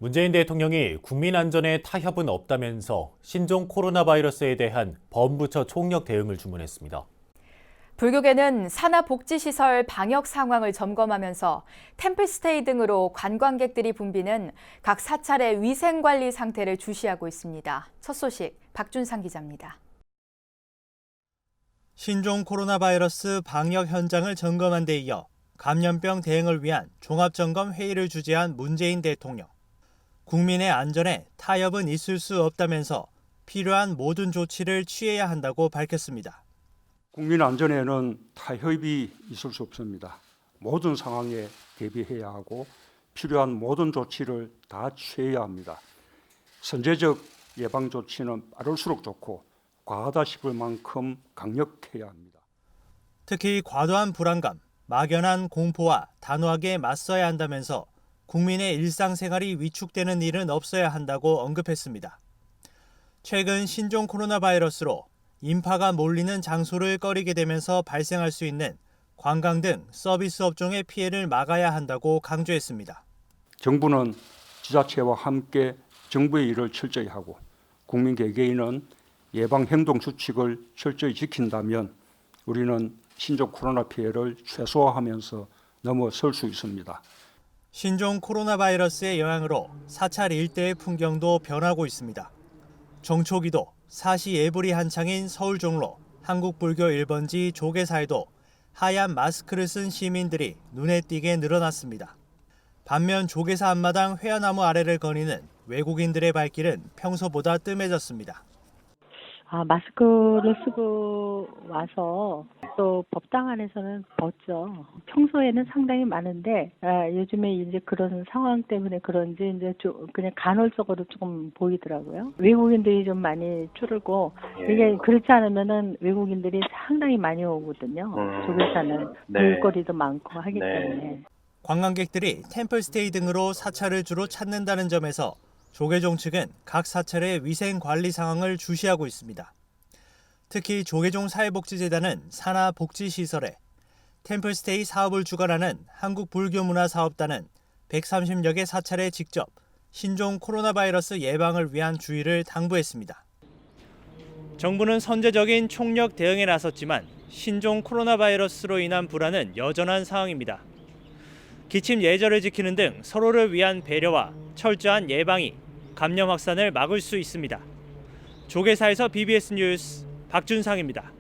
문재인 대통령이 국민 안전에 타협은 없다면서 신종 코로나 바이러스에 대한 범부처 총력 대응을 주문했습니다. 불교계는 산하복지시설 방역 상황을 점검하면서 템플스테이 등으로 관광객들이 붐비는 각 사찰의 위생관리 상태를 주시하고 있습니다. 첫 소식 박준상 기자입니다. 신종 코로나 바이러스 방역 현장을 점검한 데 이어 감염병 대응을 위한 종합점검 회의를 주재한 문재인 대통령. 국민의 안전에 타협은 있을 수 없다면서 필요한 모든 조치를 취해야 한다고 밝혔습니다. 국민 안전에는 타협이 있을 수 없습니다. 모든 상황에 대비해야 하고 필요한 모든 조치를 다 취해야 합니다. 선제적 예방 조치는 빠를수록 좋고 과하다 싶을 만큼 강력해야 합니다. 특히 과도한 불안감, 막연한 공포와 단호하게 맞서야 한다면서 국민의 일상생활이 위축되는 일은 없어야 한다고 언급했습니다. 최근 신종 코로나 바이러스로 인파가 몰리는 장소를 꺼리게 되면서 발생할 수 있는 관광 등 서비스 업종의 피해를 막아야 한다고 강조했습니다. 정부는 지자체와 함께 정부의 일을 철저히 하고 국민 개개인은 예방 행동 수칙을 철저히 지킨다면 우리는 신종 코로나 피해를 최소화하면서 넘어설 수 있습니다. 신종 코로나 바이러스의 영향으로 사찰 일대의 풍경도 변하고 있습니다. 정초기도, 사시 예불이 한창인 서울 종로, 한국불교 1번지 조계사에도 하얀 마스크를 쓴 시민들이 눈에 띄게 늘어났습니다. 반면 조계사 앞마당 회화나무 아래를 거니는 외국인들의 발길은 평소보다 뜸해졌습니다. 마스크를 쓰고 와서 또 법당 안에서는 벗죠. 평소에는 상당히 많은데 요즘에 이제 그런 상황 때문에 그런지 이제 그냥 간헐적으로 조금 보이더라고요. 외국인들이 좀 많이 줄고 이게 그렇지 않으면은 외국인들이 상당히 많이 오거든요. 조계사는 볼거리도 많고 하기 때문에. 관광객들이 템플스테이 등으로 사찰을 주로 찾는다는 점에서 조계종 측은 각 사찰의 위생 관리 상황을 주시하고 있습니다. 특히 조계종 사회복지재단은 산하복지시설에, 템플스테이 사업을 주관하는 한국불교문화사업단은 130여 개 사찰에 직접 신종 코로나 바이러스 예방을 위한 주의를 당부했습니다. 정부는 선제적인 총력 대응에 나섰지만 신종 코로나 바이러스로 인한 불안은 여전한 상황입니다. 기침 예절을 지키는 등 서로를 위한 배려와 철저한 예방이 감염 확산을 막을 수 있습니다. 조계사에서 BBS 뉴스 박준상입니다.